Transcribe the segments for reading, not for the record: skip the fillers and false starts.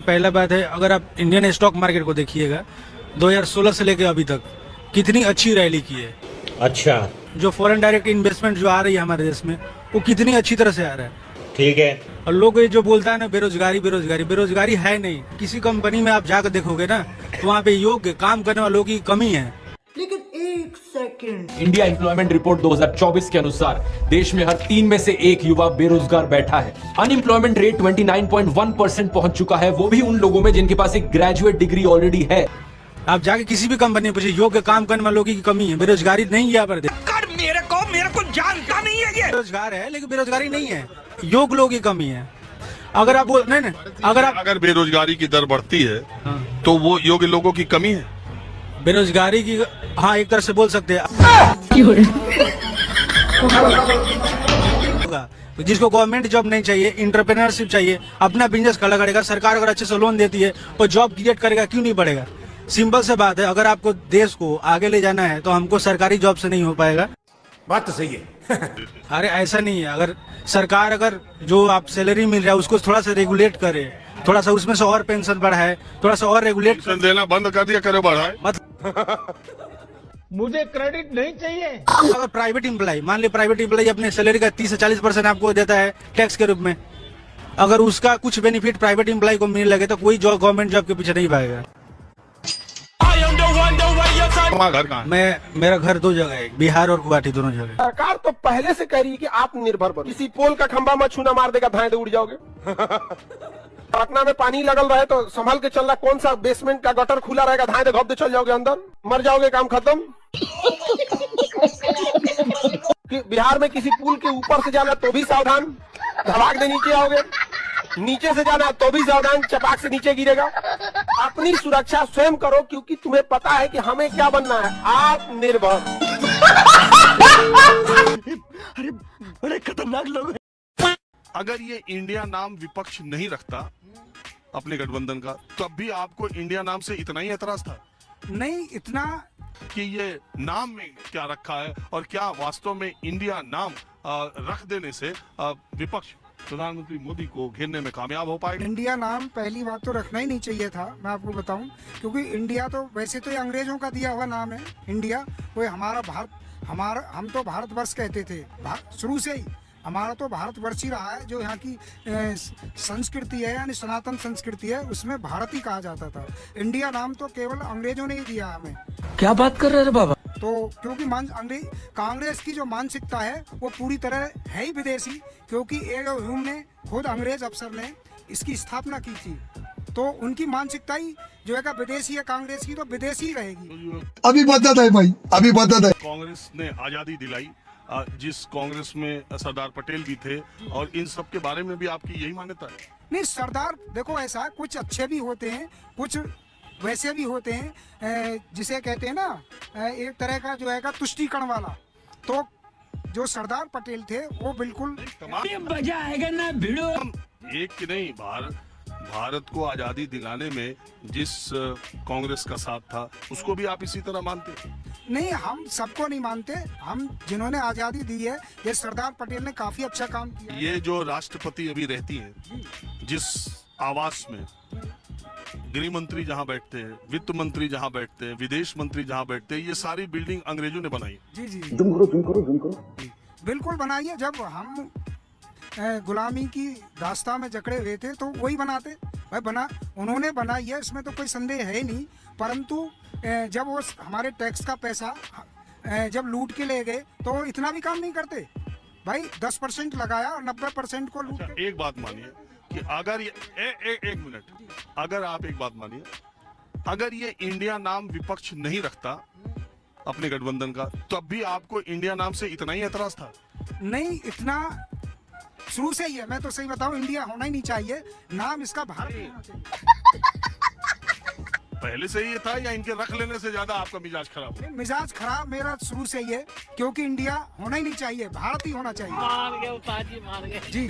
पहला बात है, अगर आप इंडियन स्टॉक मार्केट को देखिएगा 2016 से लेकर अभी तक कितनी अच्छी रैली की है। अच्छा, जो फॉरेन डायरेक्ट इन्वेस्टमेंट जो आ रही है हमारे देश में, वो कितनी अच्छी तरह से आ रहा है। ठीक है। और लोग ये जो बोलता है ना बेरोजगारी बेरोजगारी, बेरोजगारी है नहीं। किसी कंपनी में आप जाकर देखोगे ना तो वहाँ पे योग्य काम करने वालों की कमी है। लेकिन एक सेकंड, इंडिया एम्प्लॉयमेंट रिपोर्ट 2024 के अनुसार देश में हर 3 में से 1 युवा बेरोजगार बैठा है। अनएम्प्लॉयमेंट रेट 29.1% पहुंच चुका है, वो भी उन लोगों में जिनके पास एक ग्रेजुएट डिग्री ऑलरेडी है। आप जाके किसी भी कंपनी में पूछिए, योग्य काम करने वालों की कमी है, बेरोजगारी नहीं है यहाँ पर। मेरे को जानता नहीं है ये। बेरोजगार है लेकिन बेरोजगारी नहीं है, योग्य लोगों की कमी है। अगर आप बोल नहीं, अगर बेरोजगारी की दर बढ़ती है तो वो योग्य लोगों की कमी है। बेरोजगारी की, हाँ, एक तरह से बोल सकते हैं। जिसको गवर्नमेंट जॉब नहीं चाहिए, इंटरप्रेन्योरशिप चाहिए, अपना बिजनेस खड़ा करेगा, सरकार अगर अच्छे से लोन देती है और जॉब क्रिएट करेगा, क्यों नहीं बढ़ेगा। सिंपल से बात है, अगर आपको देश को आगे ले जाना है तो हमको सरकारी जॉब से नहीं हो पाएगा। बात तो सही है। अरे ऐसा नहीं है, अगर सरकार अगर जो आप सैलरी मिल रहा है उसको थोड़ा सा रेगुलेट करे, थोड़ा सा उसमें से और पेंशन बढ़ाए, थोड़ा सा और रेगुलेट देना बंद कर दिया करे, बढ़ाए मुझे क्रेडिट नहीं चाहिए। अगर प्राइवेट एम्प्लॉय, मान लीजिए प्राइवेट एम्प्लॉय अपने सैलरी का 30 से 40% आपको देता है टैक्स के रूप में, अगर उसका कुछ बेनिफिट प्राइवेट एम्प्लॉय को मिलने लगे तो कोई जॉब गवर्नमेंट जॉब के पीछे नहीं भागेगा। घर कहाँ? मेरा घर 2 जगह है, बिहार और गुवाहाटी, दोनों जगह। सरकार तो पहले से कह रही है कि आत्मनिर्भर बनो। किसी पोल का खंभा मत छूना, मार देगा, धाए उड़ जाओगे। पटना में पानी लगल रहे तो संभल के चलना, कौन सा बेसमेंट का गटर खुला रहेगा, धाए घप दे चल जाओगे अंदर, मर जाओगे, काम खत्म। कि बिहार में किसी पुल के ऊपर से जाना तो भी सावधान, धड़ाक दे नीचे आओगे, नीचे से जाना तो भी सावधान, चपाक से नीचे गिरेगा। अपनी सुरक्षा स्वयं करो, क्योंकि तुम्हें पता है कि हमें क्या बनना है, आत्मनिर्भर। अरे बड़े खतरनाक लोग हैं। अगर ये इंडिया नाम विपक्ष नहीं रखता अपने गठबंधन का, तब भी आपको इंडिया नाम से इतना ही एतराज था? नहीं इतना कि ये नाम में क्या रखा है और क्या वास्तव में इंडिया नाम रख देने से विपक्ष प्रधानमंत्री मोदी को घेरने में कामयाब हो पाएगा? इंडिया नाम पहली बात तो रखना ही नहीं चाहिए था, मैं आपको बताऊं, क्योंकि इंडिया तो वैसे तो ये अंग्रेजों का दिया हुआ नाम है। इंडिया कोई हमारा भारत, हम तो भारतवर्ष कहते थे शुरू से ही। हमारा तो भारतवर्ष ही रहा है। जो यहाँ की संस्कृति है, यानी सनातन संस्कृति है, उसमें भारत ही कहा जाता था। इंडिया नाम तो केवल अंग्रेजों ने ही दिया हमें। क्या बात कर रहे हैं बाबा? तो क्योंकि कांग्रेस की जो मानसिकता है वो पूरी तरह है ही विदेशी, क्योंकि ह्यूम ने खुद अंग्रेज अफसर ने इसकी स्थापना की थी, तो उनकी मानसिकता ही जो है विदेशी है। कांग्रेस की तो विदेशी ही रहेगी। अभी बता है भाई, अभी बता है। कांग्रेस ने आजादी दिलाई, जिस कांग्रेस में सरदार पटेल भी थे, और इन सब के बारे में भी आपकी यही मान्यता है? नहीं, सरदार देखो ऐसा, कुछ अच्छे भी होते हैं, कुछ वैसे भी होते हैं, जिसे कहते हैं ना एक तरह का जो है तुष्टीकरण वाला। तो जो सरदार पटेल थे वो बिल्कुल मजा आएगा ना भिड़ो। एक की नहीं, भारत को आजादी दिलाने में जिस कांग्रेस का साथ था उसको भी आप इसी तरह मानते? नहीं, हम सबको नहीं मानते। हम जिन्होंने आजादी दी है, ये सरदार पटेल ने काफी अच्छा काम किया। ये जो राष्ट्रपति अभी रहती हैं, जिस आवास में गृह मंत्री जहाँ बैठते हैं, वित्त मंत्री जहाँ बैठते हैं, विदेश मंत्री जहाँ बैठते हैं, ये सारी बिल्डिंग अंग्रेजों ने बनाई। जी जी, जुम करो। बिल्कुल बनाई है। जब हम गुलामी की दास्तां में जकड़े हुए थे तो वही बनाते भाई, उन्होंने बनाई है, इसमें तो कोई संदेह है ही नहीं। परंतु जब वो हमारे टैक्स का पैसा जब लूट के ले गए तो इतना भी काम नहीं करते भाई। 10% लगाया और 90% को लूट। एक बात मानिए कि अगर ये एक मिनट, अगर आप एक बात मानिए, अगर ये इंडिया नाम विपक्ष नहीं रखता अपने गठबंधन का, तब भी आपको इंडिया नाम से इतना ही एतराज था? नहीं, इतना शुरू से ही है। मैं तो सही बताऊं, इंडिया होना ही नहीं चाहिए, नाम इसका भारत होना चाहिए। पहले से ही ये था या इनके रख लेने से ज्यादा आपका मिजाज खराब हो? मिजाज खराब मेरा शुरू से ही है, क्योंकि इंडिया होना ही नहीं चाहिए, भारत ही होना चाहिए। मार गए जी।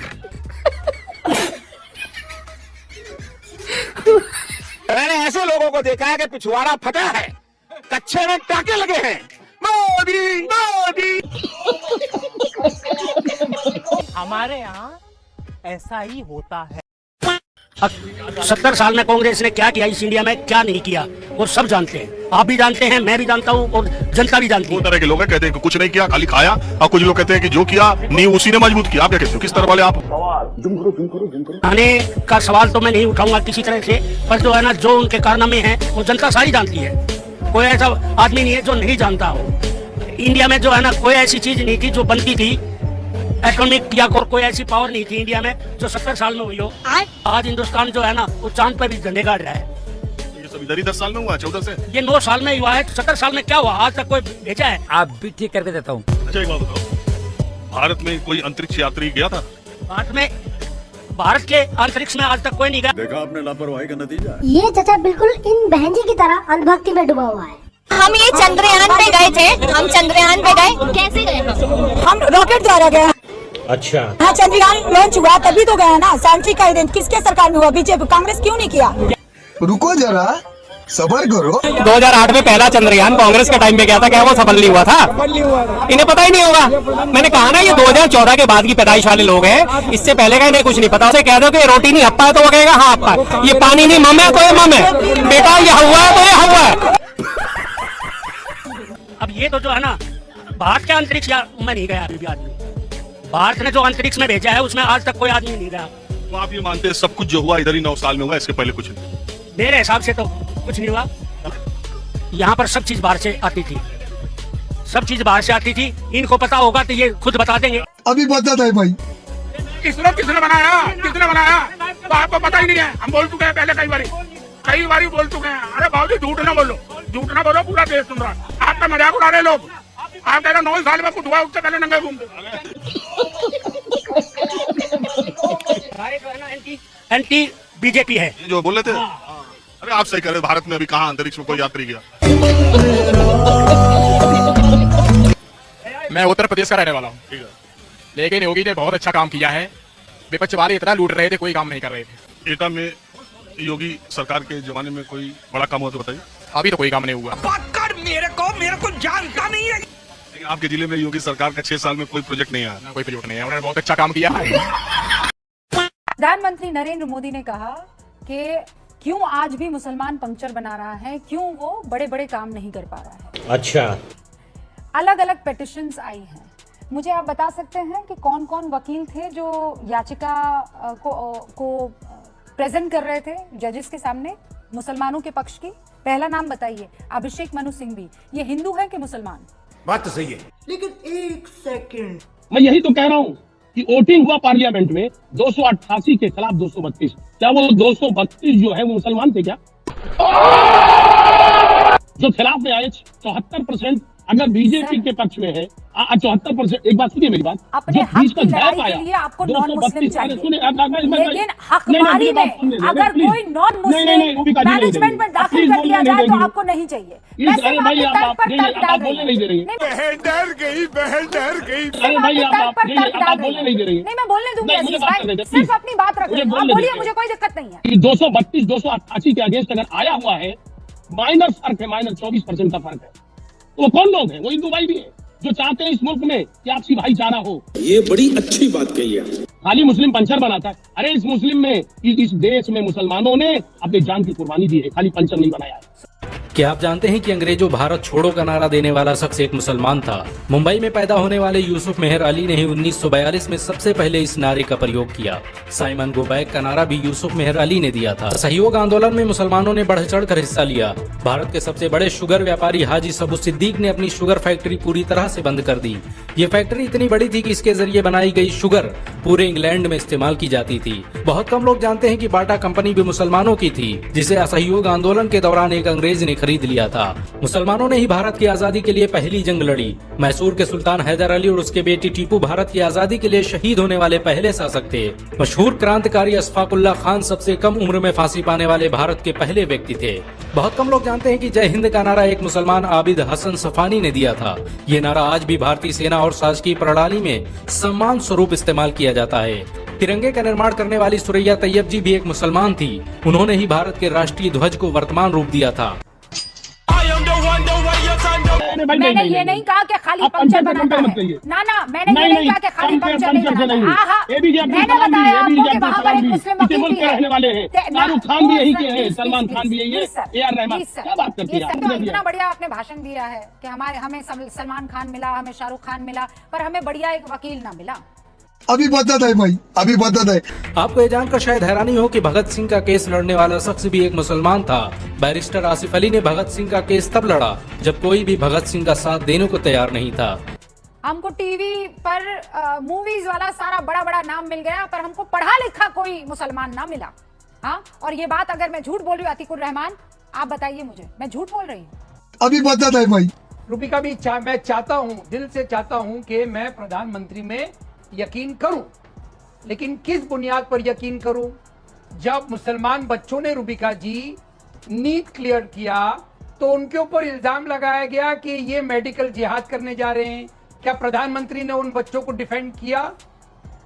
मैंने ऐसे लोगों को देखा है कि पिछवाड़ा फटा है, कच्छे में टाके लगे हैं, मोदी मोदी। हमारे यहाँ ऐसा ही होता है। 70 साल में कांग्रेस ने क्या किया इस इंडिया में, क्या नहीं किया, वो सब जानते हैं। आप भी जानते हैं, मैं भी जानता हूँ और जनता भी जानती दो है। तरह के लोग हैं, कहते हैं कि कुछ नहीं किया, खाली खाया, और कुछ लोग कहते हैं कि जो किया नींव उसी ने मजबूत किया। आप क्या कहते हो, किस तरह वाले आप? आने का सवाल तो मैं नहीं उठाऊंगा किसी तरह से, पर जो है ना, जो उनके कारनामे हैं वो जनता सारी जानती है। कोई ऐसा आदमी नहीं है जो नहीं जानता हो। इंडिया में जो है ना, कोई ऐसी चीज नहीं थी जो बनती थी, एटॉमिक या कोई ऐसी पावर नहीं थी इंडिया में जो 70 साल में हुई हो। आज हिंदुस्तान जो है ना, वो चांद पर भी झंडे गाड़ रहा है। ये सब इधर ही 10 साल में हुआ, 14 से? ये 9 साल में हुआ है, 70 साल में क्या हुआ आज तक कोई भेजा है? आप भी ठीक करके देता हूँ। अच्छा एक बात बताओ, भारत में कोई अंतरिक्ष यात्री गया था? भारत के अंतरिक्ष में आज तक कोई नहीं गया। देखा आपने लापरवाही का नतीजा। ये चाचा बिल्कुल इन बहन जी की तरह अंधभक्ति में डूबा हुआ है। हम ये चंद्रयान पे गए थे, हम चंद्रयान पे गए। कैसे गए? हम रॉकेट द्वारा गए। अच्छा, हाँ, चंद्रयान लॉन्च हुआ तभी तो गया ना। साइंटिफिक एविडेंस किसके सरकार में हुआ? बीजेपी, कांग्रेस क्यों नहीं किया? रुको जरा, सबर करो। 2008 में पहला चंद्रयान कांग्रेस के टाइम पे गया था, क्या वो सफल नहीं हुआ था? इन्हें पता ही नहीं होगा। मैंने कहा ना, ये 2014 के बाद की पैदाइश वाले लोग हैं, इससे पहले का इन्हें कुछ नहीं पता। उसे कह दो कि रोटी नहीं हप्पा है तो वो कहेगा हाँ हप्पा है। ये पानी नहीं मम है तो ये मम है, बेटा ये हुआ है तो ये हुआ है। अब ये तो जो है ना, भारत के अंतरिक्ष में नहीं गया अभी भी आदमी। भारत ने जो अंतरिक्ष में भेजा है उसमें आज तक कोई आदमी नहीं गया। तो आप ये मानते हैं सब कुछ जो हुआ इधर ही 9 साल में हुआ, इसके पहले कुछ नहीं? मेरे हिसाब से तो कुछ नहीं हुआ। यहाँ पर सब चीज बाहर से आती थी, सब चीज बाहर से आती थी। इनको पता होगा तो ये खुद बता देंगे। अभी बताता है भाई। किसने बनाया? तो आपको पता ही नहीं है। हम बोल चुके हैं पहले कई बार बोल चुके हैं। अरे बाबू झूठ ना बोलो, पूरा देश सुन रहा है। आपका मजाक उड़ा रहे लोग। आप कह रहे 9 साल में कुछ हुआ, उससे पहले नंगे घूमते। एंटी बीजेपी है जो बोले थे। अरे आप सही कह रहे, भारत में अभी कहाँ अंतरिक्ष में कोई यात्री गया? मैं उत्तर प्रदेश का रहने वाला हूँ, लेकिन योगी ने बहुत अच्छा काम किया है। विपक्ष वाले इतना लूट रहे थे, कोई काम नहीं कर रहे थे। एटा में योगी सरकार के जमाने में कोई बड़ा काम हुआ तो बताइए। अभी तो कोई काम नहीं हुआ। पकड़ मेरे को जानता नहीं है। लेकिन आपके जिले में योगी सरकार का 6 साल में कोई प्रोजेक्ट नहीं आया? कोई प्रोजेक्ट नहीं है, उन्होंने बहुत अच्छा काम किया है। प्रधानमंत्री नरेंद्र मोदी ने कहा कि क्यों आज भी मुसलमान पंक्चर बना रहा है, क्यों वो बड़े बड़े काम नहीं कर पा रहा है। अच्छा, अलग अलग पिटिशंस आई हैं। मुझे आप बता सकते हैं कि कौन कौन वकील थे जो याचिका को प्रेजेंट कर रहे थे जजेस के सामने मुसलमानों के पक्ष की? पहला नाम बताइए, अभिषेक मनु सिंघवी। ये हिंदू है कि मुसलमान? बात तो सही है। लेकिन एक सेकंड, मैं यही तो कह रहा हूँ कि वोटिंग हुआ पार्लियामेंट में 288 के खिलाफ 232। क्या वो 232 जो है वो मुसलमान थे क्या? जो खिलाफ में आए 74% अगर बीजेपी के पक्ष में है, 74%। एक बात सुनिए मेरी बात, अपने हक की लड़ाई के लिए आपको नॉन मुस्लिम चाहिए, लेकिन हकमारी में अगर कोई नॉन मुस्लिम मैनेजमेंट में दाखिल कर दिया जाए तो आपको नहीं चाहिए। मैं सिर्फ आपके तर्क पर तर्क डाल रही हूं। बहन डर गई। अरे भाई आप बोलने नहीं दे रही। नहीं, मैं बोलने दूंगी अजीज भाई, सिर्फ अपनी बात रख रही हूं। आप बोलिए, मुझे कोई दिक्कत नहीं है। 232 288 के अगेंस्ट अगर आया हुआ है, माइनर फर्क है, माइनर 24% का फर्क है। वो कौन लोग हैं? वो हिंदू भाई भी है जो चाहते हैं इस मुल्क में कि आपसी भाईचारा हो। ये बड़ी अच्छी बात कही है। खाली मुस्लिम पंचर बनाता है। अरे इस मुस्लिम में, इस देश में मुसलमानों ने अपनी जान की कुर्बानी दी है, खाली पंचर नहीं बनाया है। क्या आप जानते हैं कि अंग्रेजों भारत छोड़ो का नारा देने वाला शख्स एक मुसलमान था? मुंबई में पैदा होने वाले यूसुफ मेहर अली ने ही 1942 में सबसे पहले इस नारे का प्रयोग किया। साइमन गो बैक का नारा भी यूसुफ मेहर अली ने दिया था। सहयोग आंदोलन में मुसलमानों ने बढ़ चढ़ कर हिस्सा लिया। भारत के सबसे बड़े शुगर व्यापारी हाजी सबू सिद्दीक ने अपनी शुगर फैक्ट्री पूरी तरह से बंद कर दी। ये फैक्ट्री इतनी बड़ी थी कि इसके जरिए बनाई गई शुगर पूरे इंग्लैंड में इस्तेमाल की जाती थी। बहुत कम लोग जानते हैं कि बाटा कंपनी भी मुसलमानों की थी, जिसे असहयोग आंदोलन के दौरान एक अंग्रेज ने खरीद लिया था। मुसलमानों ने ही भारत की आजादी के लिए पहली जंग लड़ी। मैसूर के सुल्तान हैदर अली और उसके बेटी टीपू भारत की आजादी के लिए शहीद होने वाले पहले शासक थे। मशहूर क्रांतिकारी अशफाकुल्लाह खान सबसे कम उम्र में फांसी पाने वाले भारत के पहले व्यक्ति थे। बहुत कम लोग जानते हैं कि जय हिंद का नारा एक मुसलमान आबिद हसन सफानी ने दिया था। ये नारा आज भी भारतीय सेना और शासकीय प्रणाली में सम्मान स्वरूप इस्तेमाल किया जाता है। तिरंगे का निर्माण करने वाली सुरैया तैयब जी भी एक मुसलमान थी। उन्होंने ही भारत के राष्ट्रीय ध्वज को वर्तमान रूप दिया था। मैंने ये नहीं कहा कि खाली पंक्चर बनाता है। ना मैंने ये नहीं कहा कि खाली पंक्चर नहीं बनाता। मैंने बताया आपको कि वहाँ पर एक मुस्लिम वकील भी है, शाहरुख खान भी यही के हैं, सलमान खान भी यही है, ए.आर. रहमान। क्या बात करती है? इतना बढ़िया आपने भाषण दिया है कि हमें सलमान खान मिला, हमें शाहरुख खान मिला, पर हमें बढ़िया एक वकील ना मिला। अभी बदत है भाई, अभी बदत है। आपको ये जानकर शायद हैरानी हो कि भगत सिंह का केस लड़ने वाला शख्स भी एक मुसलमान था। बैरिस्टर आसिफ अली ने भगत सिंह का केस तब लड़ा जब कोई भी भगत सिंह का साथ देने को तैयार नहीं था। हमको टीवी पर मूवीज वाला सारा बड़ा बड़ा नाम मिल गया, पर हमको पढ़ा लिखा कोई मुसलमान ना मिला। हाँ, और ये बात अगर मैं झूठ बोल रही हूँ अतीकुर रहमान, आप बताइए मुझे, मैं झूठ बोल रही हूँ? अभी बदत है भाई। रूबिका भी मैं चाहता हूँ, दिल से चाहता हूँ कि मैं प्रधानमंत्री में यकीन करूं, लेकिन किस बुनियाद पर यकीन करूं? जब मुसलमान बच्चों ने रूबिका जी नीट क्लियर किया तो उनके ऊपर इल्जाम लगाया गया कि ये मेडिकल जिहाद करने जा रहे हैं। क्या प्रधानमंत्री ने उन बच्चों को डिफेंड किया?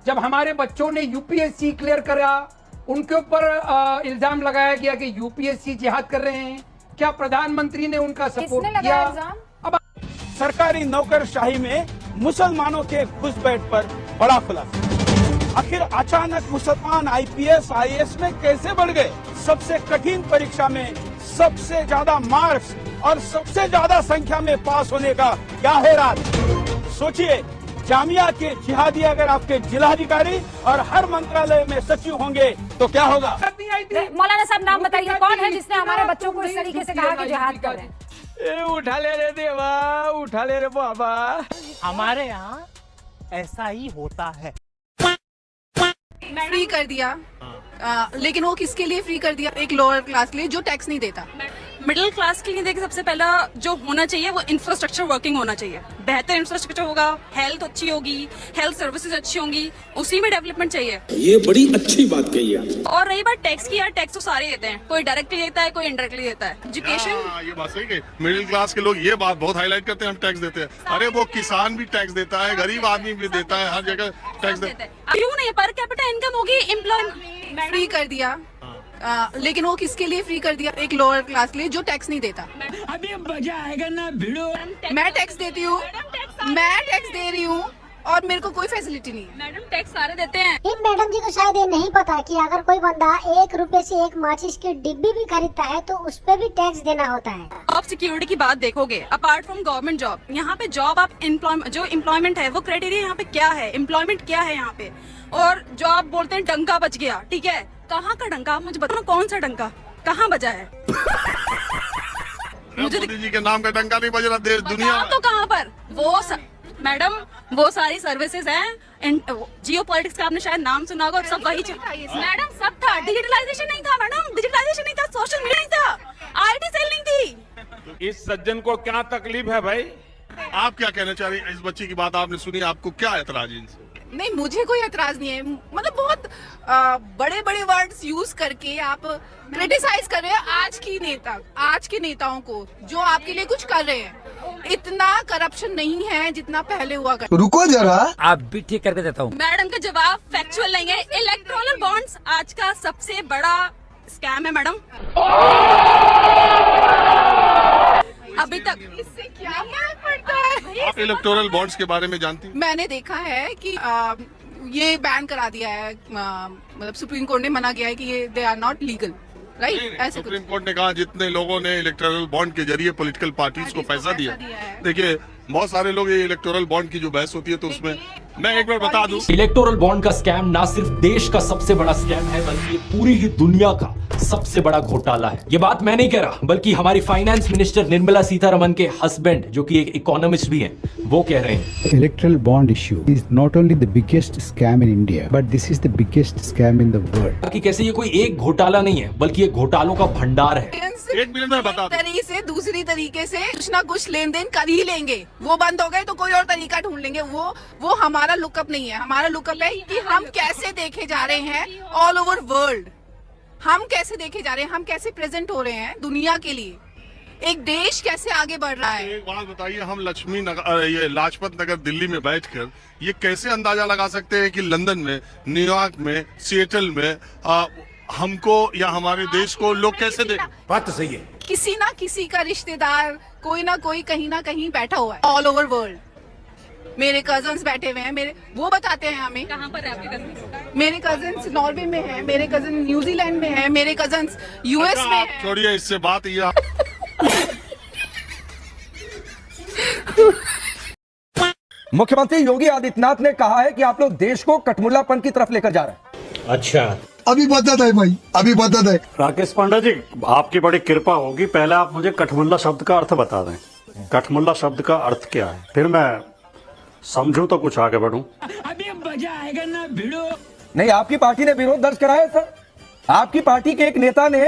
जब हमारे बच्चों ने यूपीएससी क्लियर करा, उनके ऊपर इल्जाम लगाया गया कि यूपीएससी जिहाद कर रहे हैं। क्या प्रधानमंत्री ने उनका सपोर्ट किया? अब सरकारी नौकरशाही में मुसलमानों के घुसपैठ पर बड़ा खुलासा। आखिर अचानक मुसलमान आईपीएस आईएएस में कैसे बढ़ गए? सबसे कठिन परीक्षा में सबसे ज्यादा मार्क्स और सबसे ज्यादा संख्या में पास होने का क्या है राज? सोचिए, जामिया के जिहादी अगर आपके जिलाधिकारी और हर मंत्रालय में सचिव होंगे तो क्या होगा? मौलाना साहब नाम बताइए, कौन है जिसने हमारे बच्चों को इस तरीके से कहा कि जिहाद कर रहे हैं? उठा ले रे देवा, उठा ले रे बाबा। हमारे यहाँ ऐसा ही होता है। फ्री कर दिया, लेकिन वो किसके लिए फ्री कर दिया? एक लोअर क्लास के लिए जो टैक्स नहीं देता। मिडिल क्लास के लिए देखिए, सबसे पहला जो होना चाहिए वो इंफ्रास्ट्रक्चर वर्किंग होना चाहिए। बेहतर इंफ्रास्ट्रक्चर होगा, हेल्थ अच्छी होगी, हेल्थ सर्विसेज अच्छी होंगी, उसी में डेवलपमेंट चाहिए। ये बड़ी अच्छी बात कही है। और रही बात टैक्स की, यार टैक्स तो सारे देते हैं, कोई डायरेक्टली देता है, कोई इनडायरेक्टली देता है। एजुकेशन, ये बात सही है। मिडिल क्लास के लोग ये बात बहुत हाईलाइट करते हैं, हम टैक्स देते हैं। अरे वो किसान भी टैक्स देता है, गरीब आदमी भी देता है, हर जगह टैक्स देता है। क्यों नहीं? पर कैपिटा इनकम होगी, एम्प्लॉयमेंट फ्री कर दिया, लेकिन वो किसके लिए फ्री कर दिया? एक लोअर क्लास के लिए जो टैक्स नहीं देता। अभी मजा आएगा ना भिड़ो। मैं टैक्स देती हूँ, मैं टैक्स दे रही हूँ और मेरे को कोई फैसिलिटी नहीं है। मैडम टैक्स सारे देते हैं। इन मैडम जी को शायद ये नहीं पता कि अगर कोई बंदा 1 रुपए से एक माचिस की डिब्बी भी खरीदता है तो उस पे भी टैक्स देना होता है। जॉब सिक्योरिटी की बात देखोगे, अपार्ट फ्रॉम गवर्नमेंट जॉब, यहाँ पे जॉब आप जो एम्प्लॉयमेंट है वो क्राइटेरिया यहाँ पे क्या है, एम्प्लॉयमेंट क्या है यहाँ पे। और जो आप बोलते हैं डंका बच गया, ठीक है, कहाँ का डंका? मुझे बताओ कौन सा डंका कहाँ बजा है? मुझे मोदी जी के नाम का डंका नहीं बज रहा देश दुनिया तो कहाँ पर? वो मैडम वो सारी सर्विसेज हैं। जियो पॉलिटिक्स का आपने शायद नाम सुना होगा, सब वही मैडम सब था। डिजिटलाइजेशन नहीं था मैडम, डिजिटलाइजेशन नहीं था, सोशल मीडिया नहीं था, आईटी सेल नहीं थी। इस सज्जन को क्या तकलीफ है भाई? आप क्या कहना चाह रही हैं? इस बच्ची की बात आपने सुनी, आपको क्या एतराज है इनसे? नहीं, मुझे कोई एतराज नहीं है। मतलब बहुत बड़े बड़े वर्ड्स यूज करके आप क्रिटिसाइज कर रहे हैं आज के नेताओं को जो आपके लिए कुछ कर रहे हैं। इतना करप्शन नहीं है जितना पहले हुआ कर। रुको जरा, आप भी ठीक करके देता हूँ। मैडम का जवाब फैक्चुअल नहीं है। इलेक्टोरल बॉन्ड्स आज का सबसे बड़ा स्कैम है मैडम। अभी तक इससे क्या फर्क पड़ता है? आप इलेक्टोरल बॉन्ड्स के बारे में जानती हैं? मैंने देखा है कि ये बैन करा दिया है, मतलब सुप्रीम कोर्ट ने मना किया है कि ये they are not legal, right? ऐसे सुप्रीम कोर्ट ने कहा जितने लोगों ने इलेक्टोरल बॉन्ड के जरिए पॉलिटिकल पार्टीज को पैसा दिया, देखिए बहुत सारे लोग ये इलेक्टोरल बॉन्ड की जो बहस होती है तो उसमें मैं एक बार बता दूं, इलेक्टोरल बॉन्ड का स्कैम ना सिर्फ देश का सबसे बड़ा स्कैम है बल्कि ये पूरी ही दुनिया का सबसे बड़ा घोटाला है। ये बात मैं नहीं कह रहा बल्कि हमारी फाइनेंस मिनिस्टर निर्मला सीतारमण के हस्बैंड जो कि एक इकोनॉमिस्ट भी हैं वो कह रहे हैं। Electoral bond issue is not only the biggest scam in India but this is the biggest scam in the world. कि कैसे ये कोई एक घोटाला नहीं है बल्कि ये घोटालों का भंडार है। एक मिनट में बता दूं। दूसरी तरीके से कुछ ना कुछ लेन देन कर ही लेंगे। वो बंद हो गए तो कोई और तरीका ढूंढ लेंगे। वो हमारा लुकअप नहीं है। हमारा लुकअप है कि हम कैसे देखे जा रहे हैं ऑल ओवर वर्ल्ड। हम कैसे देखे जा रहे हैं, हम कैसे प्रेजेंट हो रहे हैं दुनिया के लिए, एक देश कैसे आगे बढ़ रहा है। एक बात बताइए, हम लक्ष्मी नगर ये लाजपत नगर दिल्ली में बैठकर ये कैसे अंदाजा लगा सकते हैं कि लंदन में, न्यूयॉर्क में, सिएटल में हमको या हमारे देश को लोग कैसे देख? बात तो सही है। किसी ना किसी का रिश्तेदार कोई ना कोई कहीं ना कहीं बैठा हुआ है ऑल ओवर वर्ल्ड। मेरे कजन्स बैठे हुए हैं, मेरे वो बताते हैं हमें कहाँ पर है आपके कजन्स। मेरे कजन्स नॉर्वे में हैं, मेरे कजन न्यूजीलैंड में हैं, मेरे कजन्स यूएस में हैं। छोड़िए इससे बात ये मुख्यमंत्री योगी आदित्यनाथ ने कहा है कि आप लोग देश को कठमुल्लापन की तरफ लेकर जा रहे हैं। अच्छा, अभी बदत है भाई, अभी बदत है। राकेश पांडा जी, आपकी बड़ी कृपा होगी, पहले आप मुझे कठमुल्ला शब्द का अर्थ बता दें। कठमुल्ला शब्द का अर्थ क्या है, फिर मैं समझूं तो कुछ आगे बढ़ूं। अभी मजा आएगा ना भिड़ो। नहीं, आपकी पार्टी ने विरोध दर्ज कराया सर। आपकी पार्टी के एक नेता ने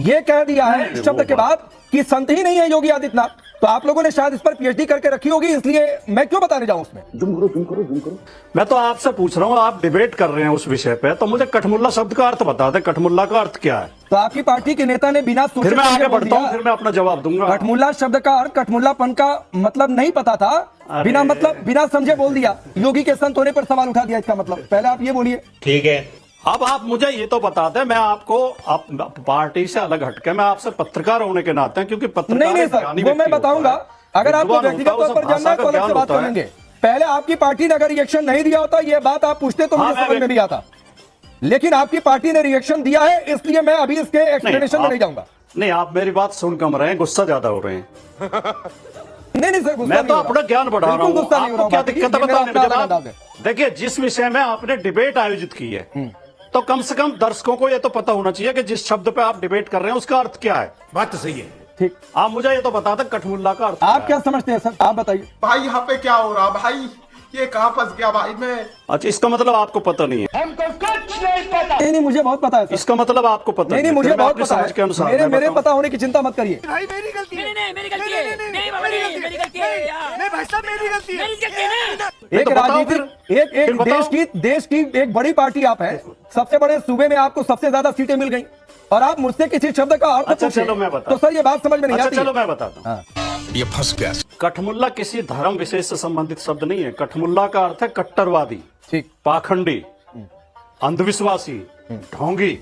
ये कह दिया है इस शब्द के बाद कि संत ही नहीं है योगी आदित्यनाथ। तो आप लोगों ने शायद इस पर पीएचडी करके रखी होगी, इसलिए मैं क्यों बताने जाऊं उसमें। मैं तो आपसे पूछ रहा हूँ, आप डिबेट कर रहे हैं उस विषय पे, तो मुझे कठमुल्ला शब्द का अर्थ बता दें। कठमुल्ला का अर्थ क्या है? तो आपकी पार्टी के नेता ने बिना सोचे फिर मैं आगे बोल बढ़ता हूँ, दिया। फिर मैं अपना जवाब दूंगा। कठमुल्ला शब्द का अर्थ कठमुल्लापन का मतलब नहीं पता था, बिना समझे बोल दिया। योगी के संत होने पर सवाल उठा दिया इसका मतलब। पहले आप ये बोलिए। ठीक है, अब आप मुझे ये तो बता दें, मैं आपको पार्टी से अलग हटके मैं आपसे पत्रकार होने के नाते, क्योंकि पत्रकार नहीं सर, वो मैं बताऊंगा। अगर आपको व्यक्तिगत तौर पर जानना है तो अलग से बात करेंगे। पहले आपकी पार्टी ने अगर रिएक्शन नहीं दिया होता, ये बात आप पूछते तो मुझे समझ में नहीं आता। लेकिन आपकी पार्टी ने रिएक्शन दिया है, इसलिए मैं अभी इसके एक्सप्लेनेशन में नहीं जाऊंगा। नहीं, आप मेरी बात सुन कम रहे हैं, गुस्सा ज्यादा हो रहे हैं। नहीं सर, मैं तो अपना ज्ञान बढ़ा रहा हूँ, आपको क्या दिक्कत है बताने में। देखिए, जिस विषय में आपने डिबेट आयोजित की है, तो कम से कम दर्शकों को ये तो पता होना चाहिए कि जिस शब्द पे आप डिबेट कर रहे हैं उसका अर्थ क्या है। बात तो सही है। ठीक, आप मुझे ये तो बता दें कठमुल्ला का अर्थ आप क्या समझते हैं सर, आप बताइए। भाई यहाँ पे क्या हो रहा भाई, ये कहाँ फंस गया भाई मैं। अच्छा, इसका मतलब आपको पता नहीं है। हमको कुछ नहीं पता। नहीं, मुझे बहुत पता है। इसका मतलब आपको पता नहीं, मुझे बहुत पता है। के अनुसार मेरे पता होने की चिंता मत करिए। भाई मेरी गलती है। नहीं मेरी गलती है। नहीं बाबा नहीं मेरी गलती है यार। नहीं भाई साहब मेरी गलती है। मेरी गलती है ना। एक राजनीतिक एक देश की एक बड़ी पार्टी आप है, सबसे बड़े सूबे में आपको सबसे ज्यादा सीटें मिल गई, और आप मुझसे किसी शब्द का अर्थ अच्छा, चलो मैं बता। तो सर ये बात समझ में नहीं आती। चलो मैं बताता हूँ। ये फंस गया। कठमुल्ला किसी धर्म विशेष से संबंधित शब्द नहीं है। कठमुल्ला का अर्थ है कट्टरवादी, ठीक, पाखंडी, अंधविश्वासी, ढोंगी,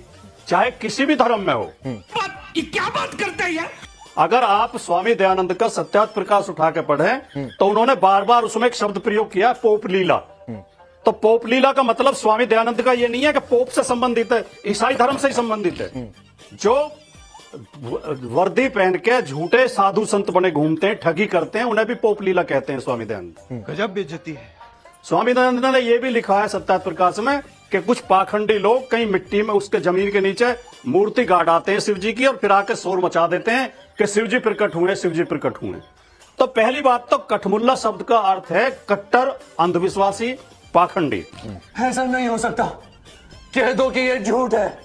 चाहे किसी भी धर्म में हो। ये क्या बात करता है यार। अगर आप स्वामी दयानंद का सत्यार्थ प्रकाश उठा के पढ़े, तो उन्होंने बार बार उसमें एक शब्द प्रयोग किया, पोप लीला। तो पोप लीला का मतलब स्वामी दयानंद का ये नहीं है कि पोप से संबंधित है, ईसाई धर्म से ही संबंधित है। जो वर्दी पहन के झूठे साधु संत बने घूमते हैं, ठगी करते हैं, उन्हें भी पोप लीला कहते हैं स्वामी दयानंद। गजब बेइज्जती है। स्वामी दयानंद ने ये भी लिखा है सत्यार्थ प्रकाश में कि कुछ पाखंडी लोग कहीं मिट्टी में उसके जमीन के नीचे मूर्ति गाड़ आते हैं शिव जी की, और फिर आके शोर मचा देते हैं कि शिव जी प्रकट हुए, शिव जी प्रकट हुए। तो पहली बात तो कठमुल्ला शब्द का अर्थ है कट्टर, अंधविश्वासी, पाखंडी। ऐसा नहीं हो सकता, कह दो कि ये झूठ है।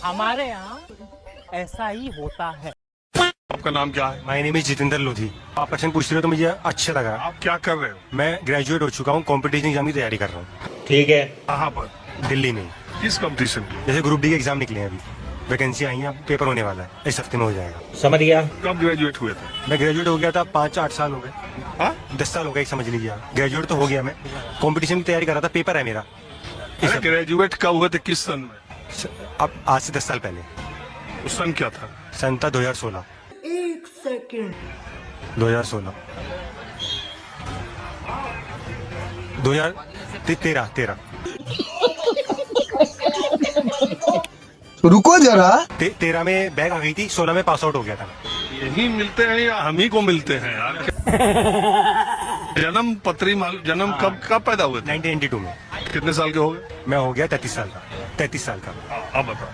हमारे यहाँ ऐसा ही होता है। आपका नाम क्या है? My name is Jitendra Lodhi. आप क्वेश्चन पूछ रहे हो तो मुझे अच्छा लगा। आप क्या कर रहे हो? मैं ग्रेजुएट हो चुका हूँ, कॉम्पिटिशन एग्जाम की तैयारी कर रहा हूँ। ठीक है। कहाँ पर? दिल्ली में। किस कंपटीशन? जैसे ग्रुप डी के एग्जाम निकले हैं, अभी वैकेंसी आई है, पेपर होने वाला है, इस हफ्ते में हो जाएगा। समझ गया। कब ग्रेजुएट हुए थे? मैं ग्रेजुएट हो गया था 5-8 साल हो गए। 10 साल हो गए समझ लीजिए। ग्रेजुएट तो हो गया, मैं कॉम्पिटिशन की तैयारी कर रहा था, पेपर है मेरा। ग्रेजुएट कब हुए थे, किस सन में? अब आज से 10 साल पहले। उस सन क्या था? सन था 2016। 1 सेकंड। 2016 2013 रुको जरा। 13 में बैग आ गई थी, 16 में पास आउट हो गया था। यही मिलते हैं या हम ही को मिलते हैं यार? जन्म पत्री जन्म कब पैदा हुए थे? 1992 में। कितने साल के हो गए? मैं हो गया 33 साल का। 33 साल का। अब बताओ,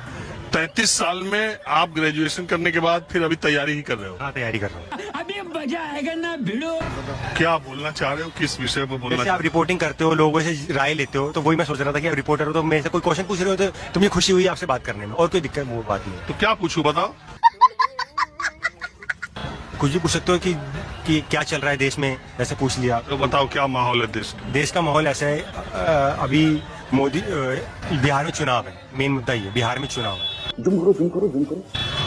33 साल में आप ग्रेजुएशन करने के बाद फिर अभी तैयारी ही कर रहे हो? हाँ, तैयारी कर रहा हूँ। अभी मजा आएगा ना भिड़ो। क्या बोलना चाह रहे हो, किस विषय पर बोलना? जैसे आप रिपोर्टिंग करते हो, लोगों से राय लेते हो, तो वही मैं सोच रहा था कि आप रिपोर्टर हो तो मेरे से कोई क्वेश्चन पूछ रहे हो तो मुझे खुशी हुई आपसे बात करने में, और कोई दिक्कत वो बात नहीं। तो क्या पूछूं, बताओ। कुछ भी पूछ सकते हो कि क्या चल रहा है देश में, ऐसे पूछ लिया। तो बताओ क्या माहौल है देश का माहौल ऐसा है, अभी मोदी बिहार में चुनाव है, मेन मुद्दा ये बिहार में चुनाव है।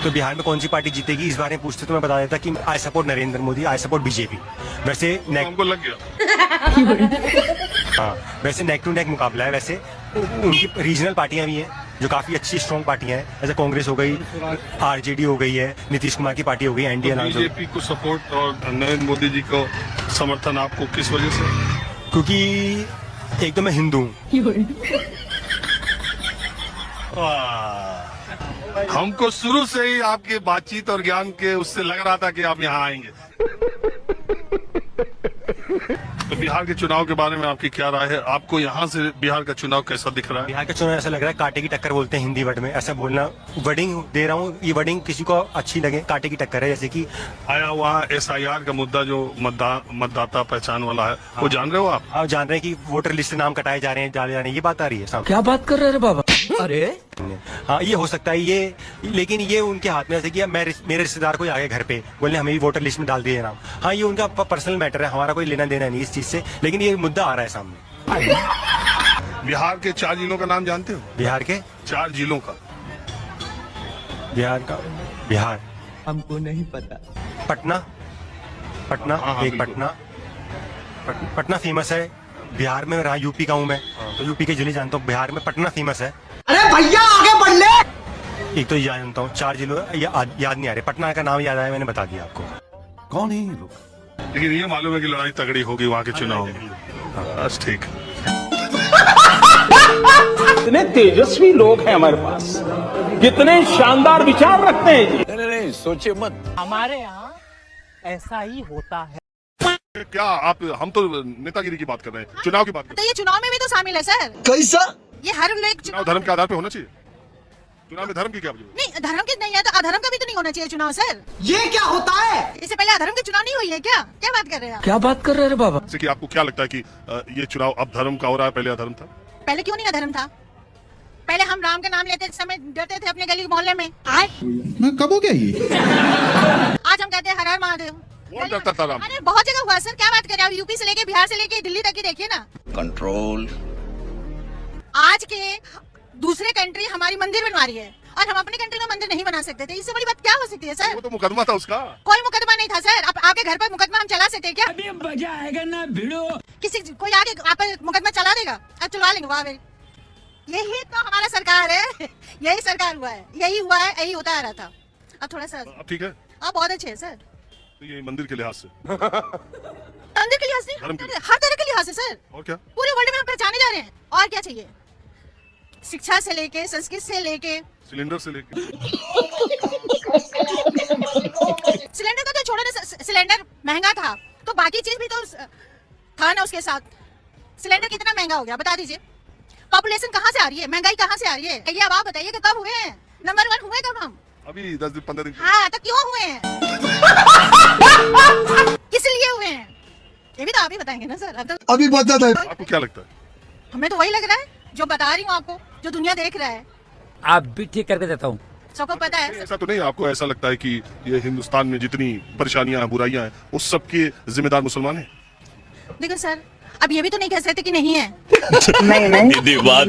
तो बिहार में कौन सी पार्टी जीतेगी इस बारे में पूछते तो मैं बता देता कि I support Narendra Modi, I support BJP. वैसे हमको लग गया। हाँ, वैसे नेक टू नेक मुकाबला है। वैसे उनकी रीजनल पार्टियां भी हैं, जो काफी अच्छी स्ट्रॉन्ग पार्टियां हैं, जैसे कांग्रेस हो गई, आरजेडी हो गई है, नीतीश कुमार की पार्टी हो गई, एनडीए। बीजेपी को सपोर्ट और नरेंद्र मोदी जी को समर्थन आपको किस वजह से? क्योंकि एक तो मैं हिंदू हूँ। हमको शुरू से ही आपके बातचीत और ज्ञान के उससे लग रहा था कि आप यहाँ आएंगे। तो बिहार के चुनाव के बारे में आपकी क्या राय है? आपको यहाँ से बिहार का चुनाव कैसा दिख रहा है? बिहार का चुनाव ऐसा लग रहा है कांटे की टक्कर बोलते हैं हिंदी वर्ड में, ऐसा बोलना वर्डिंग दे रहा हूँ, ये वर्डिंग किसी को अच्छी लगे, कांटे की टक्कर है। जैसे कि आया वहाँ SIR का मुद्दा जो मतदाता पहचान वाला है, वो जान रहे हो आप? आप जान रहे हैं कि वोटर लिस्ट से नाम कटाए जा रहे हैं, डाले जा रहे हैं, ये बात आ रही है साहब? क्या बात कर रहे हैं बाबा? अरे हाँ, ये हो सकता है ये, लेकिन ये उनके हाथ में, जैसे कि मेरे रिश्तेदार को आ गए घर पे बोले हमें भी वोटर लिस्ट में डाल दिए नाम। हाँ, ये उनका पर्सनल मैटर है, हमारा कोई लेना देना नहीं इस चीज से, लेकिन ये मुद्दा आ रहा है सामने। बिहार के 4 जिलों का नाम जानते हो? बिहार के 4 जिलों का? बिहार हमको नहीं पता। पटना, एक पटना फेमस है बिहार में। रहा यूपी का हूँ मैं, तो यूपी के जिले जानता हूँ, बिहार में पटना फेमस है। अरे भैया आगे बढ़ ले। एक तो जानता हूँ, 4 जिलों याद नहीं आ रहे, पटना का नाम याद आया, मैंने बता दिया आपको। कौन है ये लोग? लेकिन ये मालूम है कि लड़ाई तगड़ी होगी वहाँ के चुनाव में। बस ठीक। कितने तेजस्वी लोग हैं हमारे पास, कितने शानदार विचार रखते हैं जी। नहीं सोचे मत, हमारे यहाँ ऐसा ही होता है। क्या आप, हम तो नेतागिरी की बात कर रहे हैं, चुनाव की बात कर रहे हैं। तो ये चुनाव में भी तो शामिल है सर। कैसा? ये हर लोग चुनाव धर्म के आधार पे होना चाहिए। चुनाव में धर्म की क्या वजह? नहीं, धर्म की नहीं है तो अधर्म का भी तो नहीं होना चाहिए चुनाव सर। ये क्या होता है? इससे पहले अधर्म की चुनाव नहीं हुई है क्या? क्या बात कर रहे हैं आप? क्या बात कर रहे हैं बाबा? जैसे कि आपको क्या लगता है कि ये चुनाव अब धर्म का हो रहा है, पहले अधर्म था? पहले क्यों नहीं अधर्म था? पहले हम राम के नाम लेते समय डरते थे अपने गली मोहल्ले में। मैं कब हो गया ये? आज हम कहते हैं हर हर महादेव। कौन डरता था राम? अरे बहुत जगह हुआ सर, क्या बात कर रहे हैं आप? यूपी से लेके बिहार से लेके दिल्ली तक ही देखिए ना। कंट्रोल। आज के दूसरे कंट्री हमारी मंदिर बनवा रही है और हम अपने कंट्री में मंदिर नहीं बना सकते थे। इससे बड़ी बात क्या हो सकती है सर? वो तो मुकदमा था उसका। कोई मुकदमा नहीं था सर। अब आपके घर पर मुकदमा हम चला सकते हैं क्या? अभी मजा आएगा ना भिड़ो। किसी कोई आगे आप पर मुकदमा चला देगा? अब चलवा लेंगे। वाह, यही तो हमारा सरकार है। यही सरकार हुआ है, यही हुआ है, यही होता आ रहा था। अब थोड़ा सा ठीक है, अब बहुत अच्छे है सर। तो ये मंदिर के लिहाज से, मंदिर के लिहाज से, हर तरह के लिहाज से सर। और क्या? पूरे वर्ल्ड में हम पहचाने जा रहे हैं। और क्या चाहिए? शिक्षा से लेके, संस्कृत से लेके, सिलेंडर से लेके। सिलेंडर का तो छोड़ो ना, सिलेंडर महंगा था तो बाकी चीज भी तो था ना उसके साथ। सिलेंडर कितना महंगा हो गया बता दीजिए? पॉपुलेशन कहाँ से आ रही है? महंगाई कहाँ से आ रही है? ये अब आप बताइए कि कब हुए हैं? नंबर 1 हुए कब हम? अभी 10 दिन 15 दिन। हाँ, तो क्यों हुए हैं? किस लिए हुए हैं? ये भी तो आप ही बताएंगे ना सर। अब तो अभी बता दे। आपको क्या लगता है? हमें तो वही लग रहा है जो बता रही हूँ आपको, जो दुनिया देख रहा है। आप भी ठीक करके देता हूँ। सबको पता है। ऐसा तो नहीं, आपको ऐसा लगता है कि ये हिंदुस्तान में जितनी परेशानियां हैं, बुराइयां हैं, उस सब के जिम्मेदार मुसलमान हैं? देखो सर, अब ये भी तो नहीं कह सकते कि नहीं है। नहीं दीदी, बात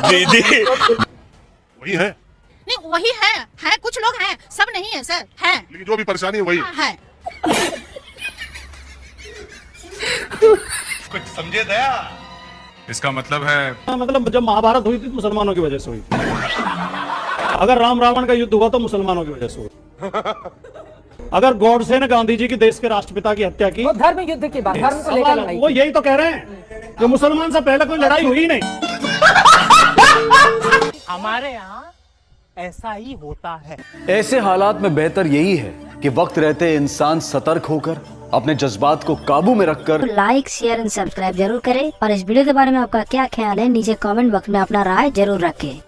दीदी वही है। नहीं, वही है कुछ लोग हैं, सब नहीं है सर, है। लेकिन जो भी परेशानी है वही है। कुछ समझे दया? इसका मतलब है, मतलब जब महाभारत हुई थी मुसलमानों की वजह से हुई थी। अगर राम रावण का युद्ध हुआ तो मुसलमानों की वजह से हुआ। अगर गॉडसे ने गांधी जी की, देश के राष्ट्रपिता की हत्या की, धर्म युद्ध की बात, धर्म को लेकर लड़ाई। वो यही तो कह रहे हैं कि मुसलमान से पहले कोई लड़ाई हुई नहीं। हमारे यहाँ ऐसा ही होता है। ऐसे हालात में बेहतर यही है कि वक्त रहते इंसान सतर्क होकर अपने जज्बात को काबू में रखकर लाइक, शेयर एंड सब्सक्राइब जरूर करें और इस वीडियो के बारे में आपका क्या ख्याल है नीचे कमेंट बॉक्स में अपना राय जरूर रखें।